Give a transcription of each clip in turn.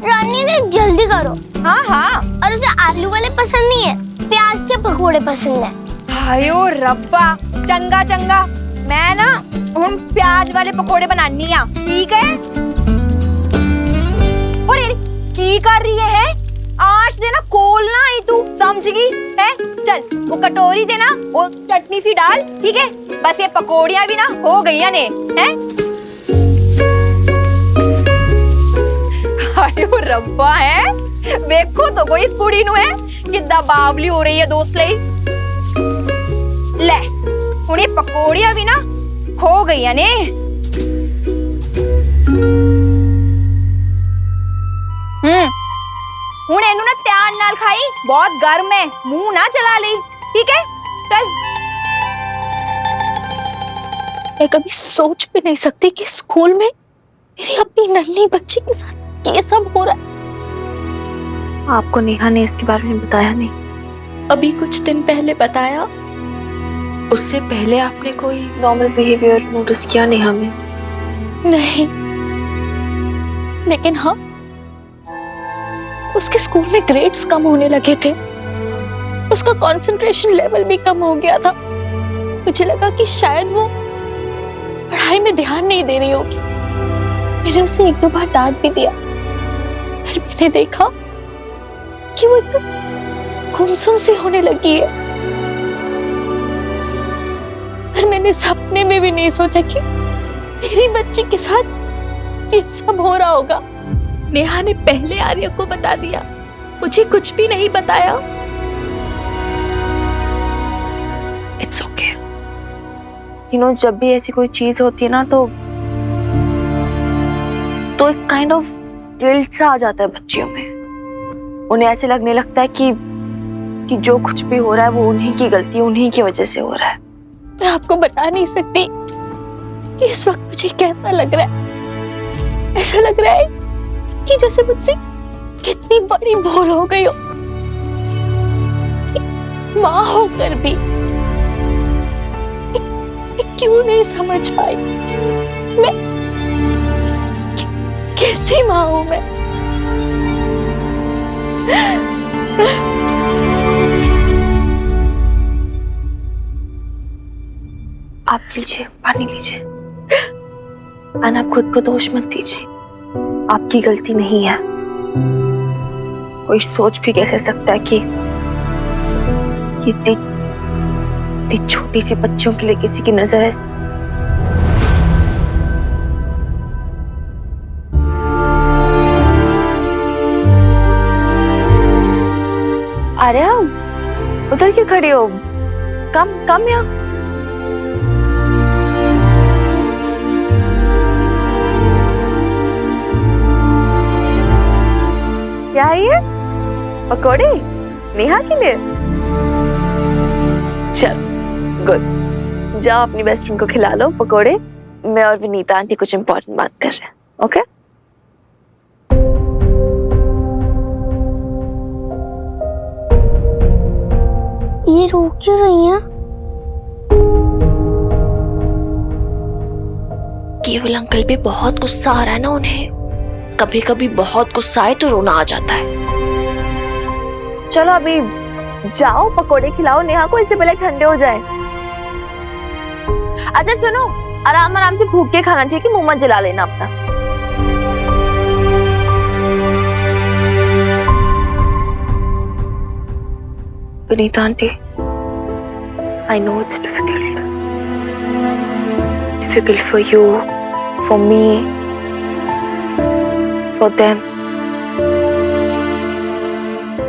रानी ने जल्दी करो। हाँ हाँ। और उसे आलू वाले पसंद नहीं है, प्याज के पकोड़े पसंद है। हायो रब्बा, चंगा चंगा, मैं ना हम प्याज वाले पकोड़े बनानी आ, ठीक है? और ये की कर रही है? आज देना कोल ना आई तू, समझ गई है? चल वो कटोरी देना और चटनी सी डाल, ठीक है? बस ये पकोड़ियां भी ना हो गई ने, हैं? हायो रब्बा है, देखो तो कोई इस कुड़ी नु है कितना बावली हो रही है दोस्त लई। ले हुणे पकोड़ियां भी ना हो गई ने। हुणे इन्हू ना ध्यान नाल खाई, बहुत गर्म है, मुंह ना चला ली, ठीक है? चल। मैं कभी सोच भी नहीं सकती कि स्कूल में मेरी अपनी नन्ही बच्ची के साथ ये सब हो रहा है। आपको नेहा ने इसके बारे में बताया नहीं? अभी कुछ दिन पहले बताया। उससे पहले आपने कोई नॉर्मल बिहेवियर नोटिस किया नेहा में? नहीं, लेकिन हाँ, उसके स्कूल में ग्रेड्स कम होने लगे थे, उसका कंसंट्रेशन लेवल भी कम हो गया था। मुझे लगा कि शायद वो पढ़ाई में ध्यान नहीं दे रही होगी। मैंने उसे एक दो बार डांट भी दिया, फिर मैंने देखा कि वो एकदम गुमसुम सी होने लगी है। पर मैंने सपने में भी नहीं सोचा कि मेरी बच्ची के साथ ये सब हो रहा होगा। नेहा ने पहले आर्य को बता दिया, मुझे कुछ भी नहीं बताया। It's okay. यू नो, जब भी ऐसी कोई चीज होती है ना तो एक काइंड ऑफ गिल्ट सा आ जाता है बच्चियों में। उन्हें ऐसे लगने लगता है कि जो कुछ भी हो रहा है वो उन्हीं की गलती, उन्हीं की वजह से हो रहा है। मैं आपको बता नहीं सकती कि इस वक्त मुझे कैसा लग रहा है। ऐसा लग रहा है कि जैसे मुझसे कितनी बड़ी भूल हो गई हो। माँ होकर भी मैं क्यों नहीं समझ पाई मैं कैसी माँ हूं मैं। आप लीजिए, पानी लीजिए। और आप खुद को दोष मत दीजिए, आपकी गलती नहीं है। कोई सोच भी कैसे सकता है कि इतनी छोटी सी बच्चियों के लिए किसी की नजर है। अरे उधर क्यों खड़ी हो? कम यहाँ। क्या है ये? पकोड़े नेहा के लिए? चल गुड, जाओ अपनी बेस्ट फ्रेंड को खिला लो पकोड़े। मैं और विनीता आंटी कुछ इम्पोर्टेंट बात कर रहे हैं, ओके? ये रो क्यों रही है? केवल अंकल पे बहुत गुस्सा आ रहा है ना उन्हें। कभी कभी बहुत गुस्सा आए तो रोना आ जाता है। चलो अभी जाओ पकोड़े खिलाओ नेहा को, इससे पहले ठंडे हो जाए। अच्छा सुनो, आराम आराम से भूख के खाना, ठीक है? मुंह मत जला लेना अपना। Vinita aunty, I know it's difficult for you, for me, for them.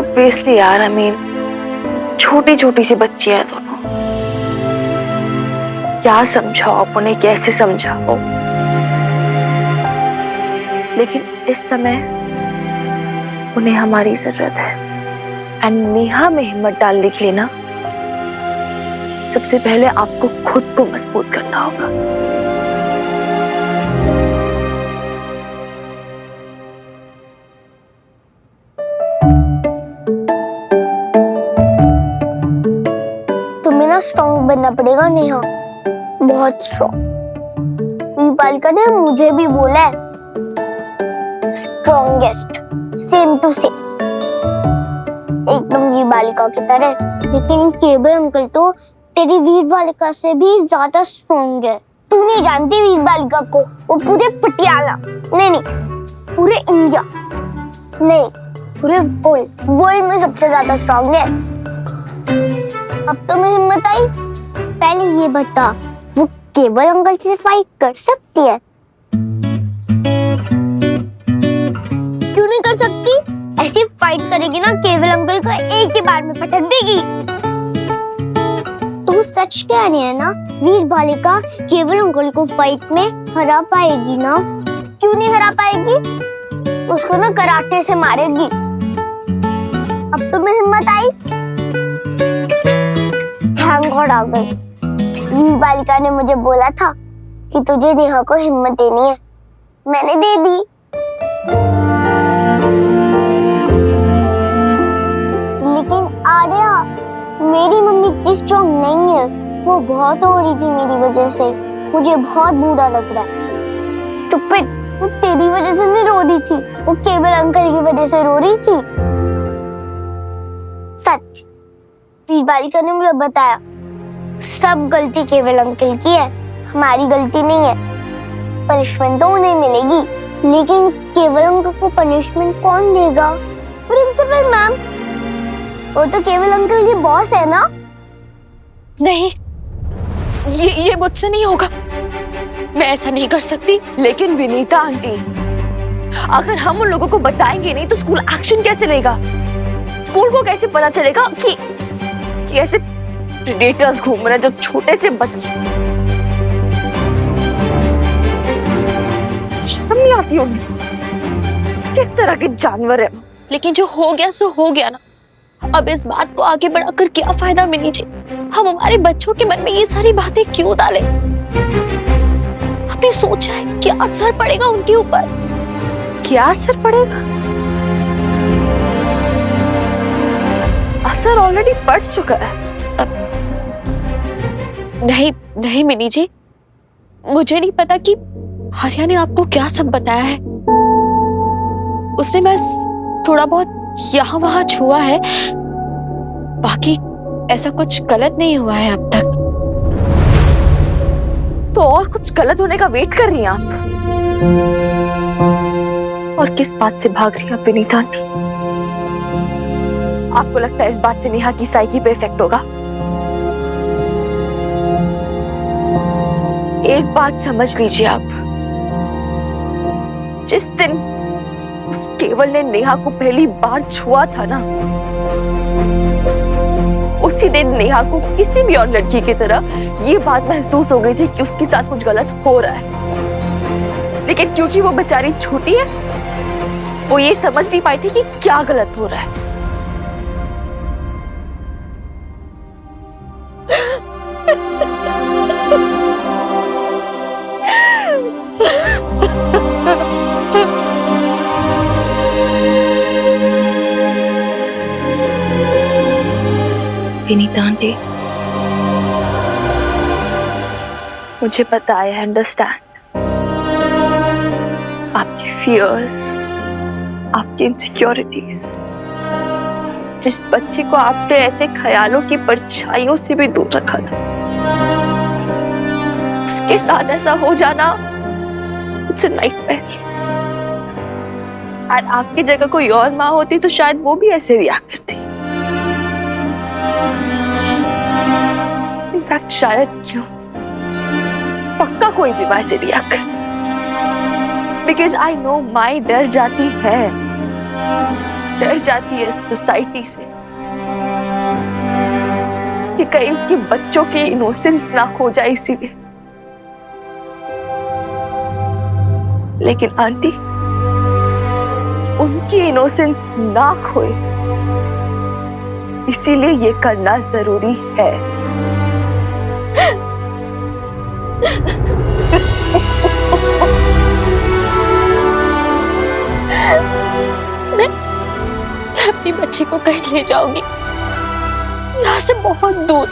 Obviously यार, I mean, छोटी सी बच्ची है दोनों। क्या समझाओ आप उन्हें, कैसे समझाओ? लेकिन इस समय उन्हें हमारी जरूरत है। एंड नेहा में हिम्मत डालने के लिए ना सबसे पहले आपको खुद को मजबूत करना होगा। तुम्हें ना स्ट्रॉन्ग बनना पड़ेगा नेहा, बहुत स्ट्रॉन्ग। बालिका ने मुझे भी बोला है स्ट्रॉन्गेस्ट, सेम टू सेम, एकदम वीर बालिका की तरह। लेकिन केबल अंकल तो तेरी वीर बालिका से भी ज्यादा स्ट्रॉन्ग है। तू नहीं जानती वीर बालिका को, वो पूरे पटियाला नहीं, पूरे इंडिया नहीं, पूरे वर्ल्ड में सबसे ज्यादा स्ट्रॉन्ग है। अब तो मैं हिम्मत आई। पहले ये बता, वो केबल अंकल से फाइट कर सकती है? क्यों नहीं कर सकती? ऐसी फाइट करेगी ना, केबल अंकल को एक ही बार में पटक देगी। तू सच कह रही है ना, वीर बालिका केबल अंकल को फाइट में हरा पाएगी ना? क्यों नहीं हरा पाएगी? उसको ना कराटे से मारेगी। अब तो मैं हिम्मत आई। थैंक गॉड आ गई। वीर बालिका ने मुझे बोला था कि तुझे नेहा को हिम्मत देनी है, मैंने दे दी। लेकिन आर्या, मेरी मम्मी इतनी स्ट्रॉन्ग नहीं है, वो बहुत रो रही थी मेरी वजह से, मुझे बहुत बुरा लग रहा है। स्टूपिड, वो तेरी वजह से नहीं रो रही थी, वो केबल अंकल की वजह से रो रही थी। सच, वीर बालिका ने मुझे बताया, सब गलती केवल अंकल की है, हमारी गलती नहीं है। पनिशमेंट तो उन्हें मिलेगी, लेकिन केवल अंकल को पनिशमेंट कौन देगा? प्रिंसिपल मैम, वो तो केवल अंकल की बॉस है ना? नहीं, ये मुझसे नहीं होगा, मैं ऐसा नहीं कर सकती। लेकिन विनीता आंटी, अगर हम उन लोगों को बताएंगे नहीं तो स्कूल एक्शन कैसे लेगा? स्कूल को कैसे पता चलेगा कि ऐसे प्रेडेटर्स घूम रहे हैं जो छोटे से बच्चे? शर्म नहीं आती उन्हें? किस तरह के जानवर है? लेकिन जो हो गया सो हो गया ना, अब इस बात को आगे बढ़ाकर क्या फायदा मिनी जी? हम हमारे बच्चों के मन में ये सारी बातें क्यों डालें? आपने सोचा है क्या असर पड़ेगा उनके ऊपर? क्या असर पड़ेगा? असर ऑलरेडी पड़ चुका है। नहीं मिनी जी, मुझे नहीं पता कि आर्या ने आपको क्या सब बताया है। उसने बस थोड़ा बहुत यहाँ वहां छुआ है, बाकी ऐसा कुछ गलत नहीं हुआ है अब तक। तो और कुछ गलत होने का वेट कर रही हैं आप? और किस बात से भाग रही हैं विनीता आंटी? आपको लगता है इस बात से नेहा की साइकी पे इफेक्ट होगा? एक बात समझ लीजिए आप, जिस दिन उस केवल ने नेहा को पहली बार छुआ था ना, उसी दिन नेहा को किसी भी और लड़की की तरह ये बात महसूस हो गई थी कि उसके साथ कुछ गलत हो रहा है। लेकिन क्योंकि वो बेचारी छोटी है, वो ये समझ नहीं पाई थी कि क्या गलत हो रहा है। विनीता आंटी, मुझे पता है, आई अंडरस्टैंड आपकी फियर्स, आपकी इनसिक्योरिटीज। जिस बच्चे को आपने ऐसे ख्यालों की परछाइयों से भी दूर रखा था, उसके साथ ऐसा हो जाना इट्स अ नाइटमेयर। और आपकी जगह कोई और माँ होती तो शायद वो भी ऐसे रिएक्ट करती। इनफैक्ट शायद क्यों, पक्का कोई भी माँ से रिएक्ट करती। बिकॉज आई नो माँ डर जाती है सोसाइटी से कि कहीं उनके बच्चों की इनोसेंस ना खो जाए, इसीलिए। लेकिन आंटी, उनकी इनोसेंस ना खोए, इसीलिए ये करना जरूरी है। मैं अपनी बच्ची को कहीं ले जाऊंगी, यहाँ से बहुत दूर,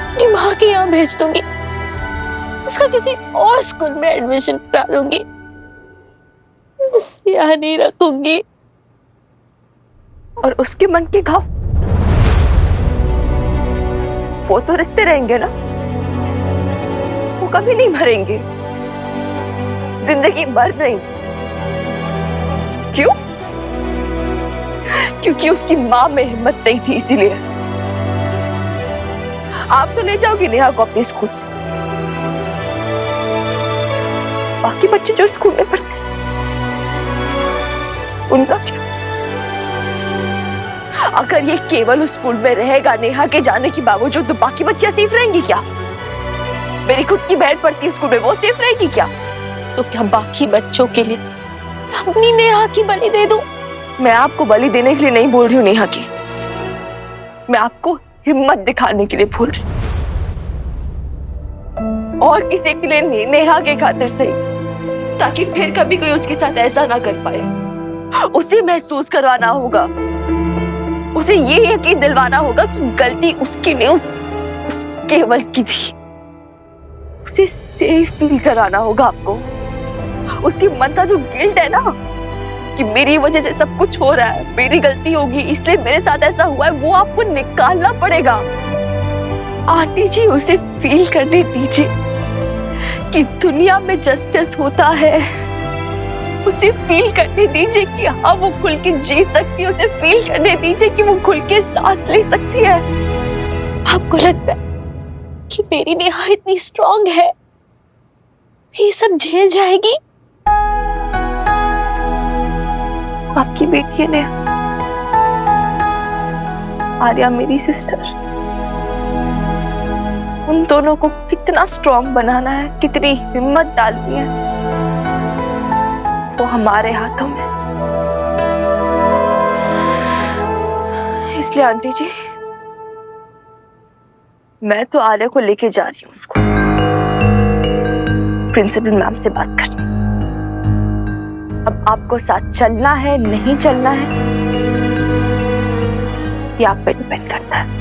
अपनी माँ के यहाँ भेज दूंगी, उसका किसी और स्कूल में एडमिशन करा दूंगी। उसे यहाँ नहीं रखूंगी। और उसके मन के घाव, वो तो रिश्ते रहेंगे ना, वो कभी नहीं भरेंगे, जिंदगी भर नहीं। क्यों? क्योंकि उसकी माँ में हिम्मत नहीं थी, इसीलिए। आप तो ले जाओगी नेहा को अपने स्कूल से, बाकी बच्चे जो स्कूल में पढ़ते उनका क्या? अगर ये केवल उस स्कूल में रहेगा नेहा के जाने के बावजूद, तो बाकी बच्चियां सेफ रहेंगी क्या? मेरी खुद की बहन पढ़ती है स्कूल में, वो सेफ रहेगी क्या? तो क्या बाकी बच्चों के लिए अपनी नेहा की बलि दे दूं? मैं आपको बलि देने के लिए नहीं बोल रही हूँ नेहा की, मैं आपको हिम्मत दिखाने के लिए बोल रही हूँ। और किसी के लिए नहीं, नेहा के खातिर सही, ताकि फिर कभी कोई उसके साथ ऐसा ना कर पाए। उसे महसूस करवाना होगा, उसे ये यकीन दिलवाना होगा कि गलती उसकी नहीं, उस केवल की थी। उसे सेफ फील कराना होगा आपको। उसके मन का जो गिल्ट है ना कि मेरी वजह से सब कुछ हो रहा है, मेरी गलती होगी इसलिए मेरे साथ ऐसा हुआ है, वो आपको निकालना पड़ेगा। आंटी जी, उसे फील करने दीजिए कि दुनिया में जस्टिस होता है। उसे फील करने दीजिए कि हाँ, वो खुल के जी सकती है। उसे फील करने दीजिए कि वो खुल के सांस ले सकती है। आपको लगता है कि मेरी नेहा इतनी स्ट्रांग है, ये सब झेल जाएगी? आपकी बेटी है नेहा, आर्या मेरी सिस्टर। उन दोनों को कितना स्ट्रांग बनाना है, कितनी हिम्मत डालनी है, वो हमारे हाथों में। इसलिए आंटी जी, मैं तो आर्या को लेके जा रही हूँ उसको प्रिंसिपल मैम से बात करने। अब आपको साथ चलना है नहीं चलना है, ये आप पे डिपेंड करता है।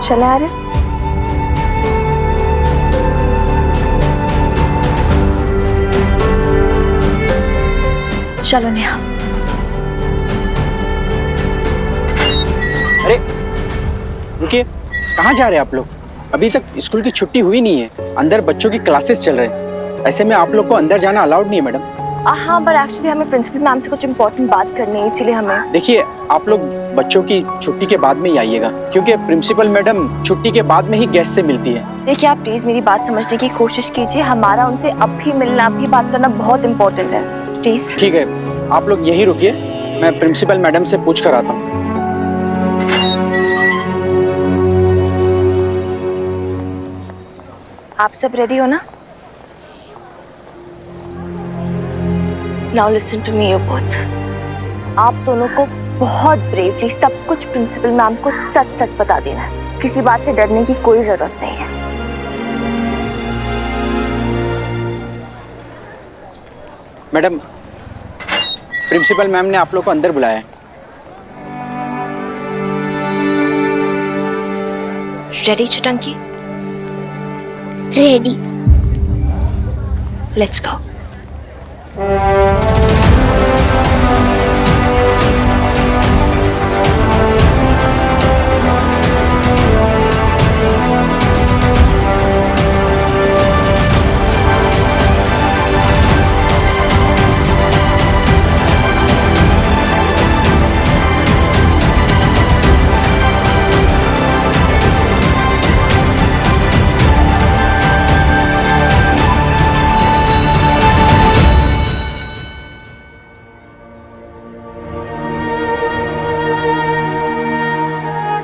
चले आ रहे? चलो नेहा। अरे रुकिए, कहाँ जा रहे हैं आप लोग? अभी तक स्कूल की छुट्टी हुई नहीं है, अंदर बच्चों की क्लासेस चल रहे हैं। ऐसे में आप लोग को अंदर जाना अलाउड नहीं है मैडम। हाँ, पर एक्चुअली हमें प्रिंसिपल मैम से कुछ इम्पोर्टेंट बात करनी है, इसीलिए हमें। देखिए, आप लोग बच्चों की छुट्टी के बाद में ही आइएगा, क्योंकि प्रिंसिपल मैडम छुट्टी के बाद में ही गेस्ट से मिलती है। देखिए, आप प्लीज मेरी बात समझने की कोशिश कीजिए। हमारा उनसे अब भी मिलना, अब भी बात करना बहुत इम्पोर्टेंट है, प्लीज। ठीक है, आप लोग यहीं रुकिए, मैं प्रिंसिपल मैडम से पूछ कर आता हूँ। आप सब रेडी हो ना? Now listen to me you both. आप दोनों को बहुत ब्रेवली सब कुछ प्रिंसिपल मैम को सच सच बता देना है। किसी बात से डरने की कोई जरूरत नहीं है। मैडम, प्रिंसिपल मैम ने आप लोग को अंदर बुलाया है। रेडी चटंकी? रेडी। Let's go.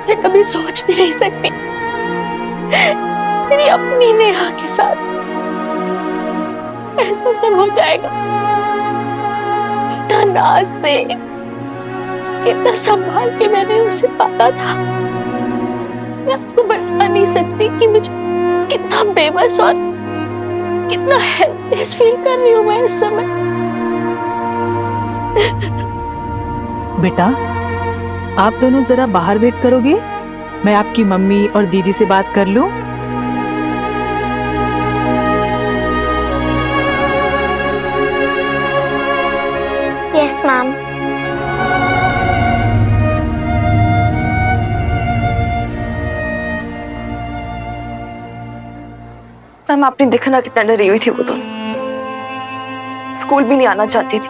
मैं कभी सोच भी नहीं सकती मेरी अपनी नेहा के साथ ऐसा सब हो जाएगा। इतना नाज से, कितना संभाल के मैंने उसे पाला था। मैं आपको बता नहीं सकती कि मुझे कितना बेबस और कितना हेल्पलेस फील कर रही हूँ मैं इस समय। बेटा, आप दोनों जरा बाहर वेट करोगे? मैं आपकी मम्मी और दीदी से बात कर लूं? Yes ma'am. मैम, आपने देखा ना कितना डरी हुई थी वो तो। स्कूल भी नहीं आना चाहती थी।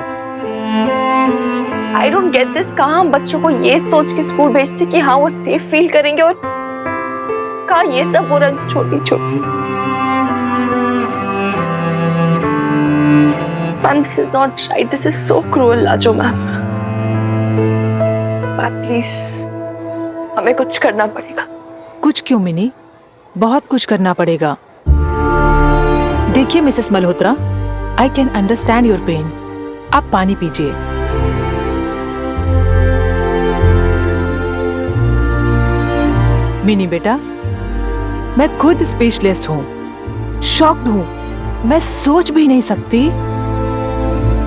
I don't get this. कहाँ हम बच्चों को ये सोच के स्कूल भेजते कि हाँ वो सेफ फील करेंगे, और कहाँ ये सब हो रहा छोटी छोटी। Ma'am, this is not right. This is so cruel Lajo ma'am. Ma'am please, हमें कुछ करना पड़ेगा। कुछ क्यों मिनी, बहुत कुछ करना पड़ेगा। देखिए Mrs Malhotra, I can understand your pain. आप पानी पीजिए। मिनी बेटा, मैं खुद स्पीचलेस हूँ, शॉक्ड हूँ। मैं सोच भी नहीं सकती,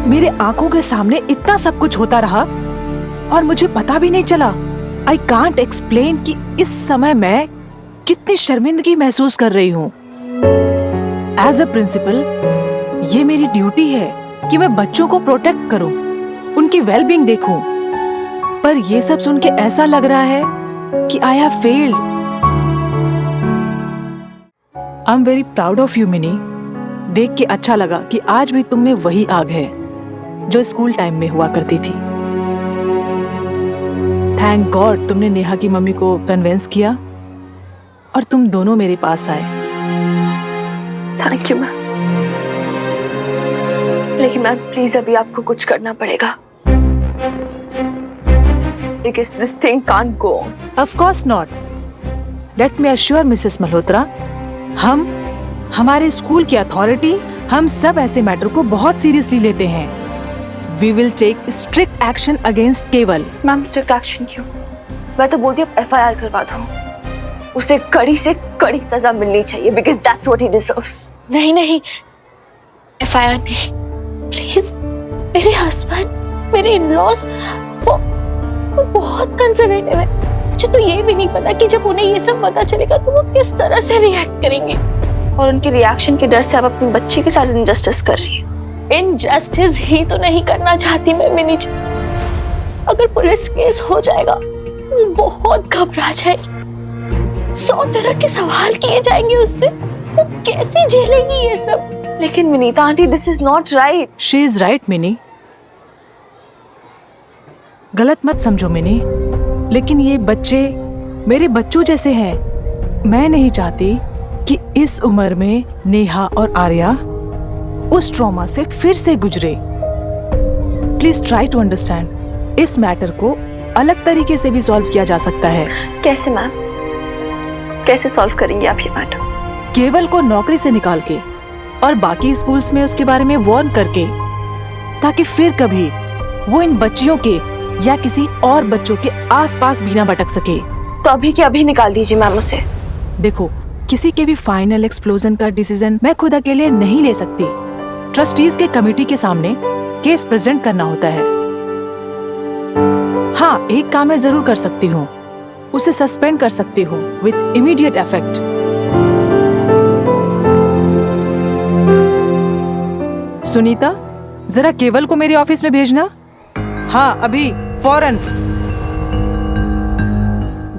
मेरे आंखों के सामने इतना सब कुछ होता रहा और मुझे पता भी नहीं चला। आई कांट एक्सप्लेन कि इस समय मैं कितनी शर्मिंदगी महसूस कर रही हूँ। एज अ प्रिंसिपल, ये मेरी ड्यूटी है कि मैं बच्चों को प्रोटेक्ट करूं, उनकी वेलबींग देखूं। पर ये सब सुन के ऐसा लग रहा है कि I have failed. I am very proud of you mini. देख के अच्छा लगा कि आज भी तुम में वही आग है जो स्कूल टाइम में हुआ करती थी। थैंक गॉड तुमने नेहा की मम्मी को कन्विंस किया और तुम दोनों मेरे पास आए। Thank you ma'am. लेकिन मैम प्लीज अभी आपको कुछ करना पड़ेगा, because this thing can't go on. Of course not. Let me assure Mrs. Malhotra, हम, हमारे स्कूल की अथॉरिटी, हम सब ऐसे मैटर को बहुत सीरियसली लेते हैं। We will take strict action against केवल। मैम स्ट्रिक्ट एक्शन क्यों? मैं तो बोलती हूँ FIR करवा दो। उसे कड़ी से कड़ी सजा मिलनी चाहिए, because that's what he deserves. नहीं नहीं, FIR नहीं, प्लीज। मेरे हस्बैंड, मेरे इन-लॉज, वो बहुत कंजर्वेटिव है। मुझे तो ये भी नहीं पता कि जब उन्हें ये सब पता चलेगा तो वो किस तरह से रिएक्ट करेंगे। और उनके रिएक्शन के डर से आप अपनी बच्ची के साथ इनजस्टिस कर रही है। इनजस्टिस ही तो नहीं करना चाहती मैं मिनी जी। अगर पुलिस केस हो जाएगा वो बहुत घबरा जाएगी। 100 तरह के सवाल किए जाएंगे उससे। वो कैसे झेलेगी ये सब? लेकिन Vinita aunty, this is not right. She is right mini. गलत मत समझो मिनी, लेकिन ये बच्चे मेरे बच्चों जैसे हैं। मैं नहीं चाहती कि इस उम्र में नेहा और आर्या उस ट्रॉमा से फिर से गुजरे। Please try to understand. इस मैटर को अलग तरीके से भी सॉल्व किया जा सकता है। कैसे मैम? कैसे सॉल्व करेंगे आप ये मैटर? केवल को नौकरी से निकाल के और बाकी स्कूल्स में उसके बारे में वार्न करके, ताकि फिर कभी वो इन बच्चियों के या किसी और बच्चों के आसपास भी ना भटक सके। तो अभी के अभी निकाल दीजिए मैम उसे। देखो, किसी के भी फाइनल एक्सप्लोजन का डिसीजन मैं खुद अकेले नहीं ले सकती। ट्रस्टीज के कमेटी के सामने केस प्रेजेंट करना होता है। हाँ, एक काम मैं जरूर कर सकती हूँ, उसे सस्पेंड कर सकती हूँ विथ इमीडिएट इफेक्ट। सुनीता, जरा केवल को मेरे ऑफिस में भेजना। हाँ, अभी फौरन।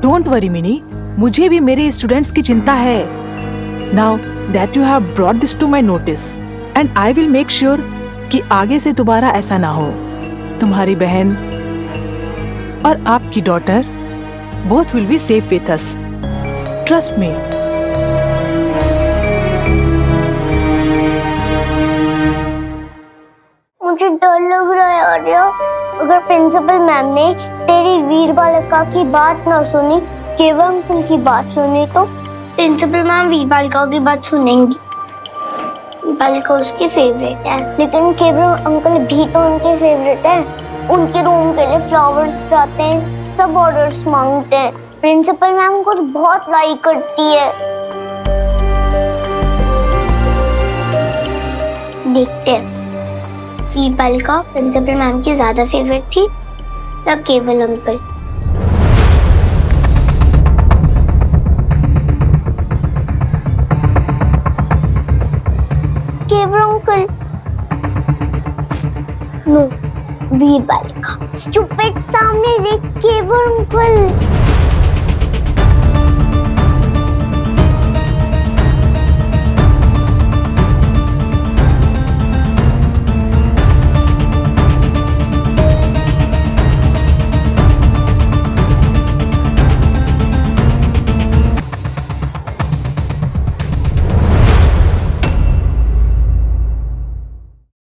डोंट वरी मिनी, मुझे भी मेरे स्टूडेंट्स की चिंता है। Now that you have brought this to my notice and I will make sure कि आगे से दोबारा ऐसा ना हो। तुम्हारी बहन और आपकी daughter both will be safe with us. Trust me. मुझे डर लग रहा है आर्या। अगर प्रिंसिपल मैम ने तेरी वीर बालिका की बात ना सुनी, केवल अंकल की बात सुनी, तो प्रिंसिपल मैम वीर बालिका की बात सुनेंगी। वीर बालिका उसके फेवरेट है, लेकिन केवल अंकल भी तो उनके फेवरेट है। उनके रूम के लिए फ्लावर्स जाते हैं, सब ऑर्डर्स मांगते हैं। प्रिंसिपल मैम उनको बहुत लाइक करती है। देखते हैं वीर बालिका प्रिंसिपल मैम की ज्यादा फेवरेट थी या केवल अंकल। केवल अंकल। नो, वीर बालिका। स्टूपिड, सामने देख, केवल अंकल।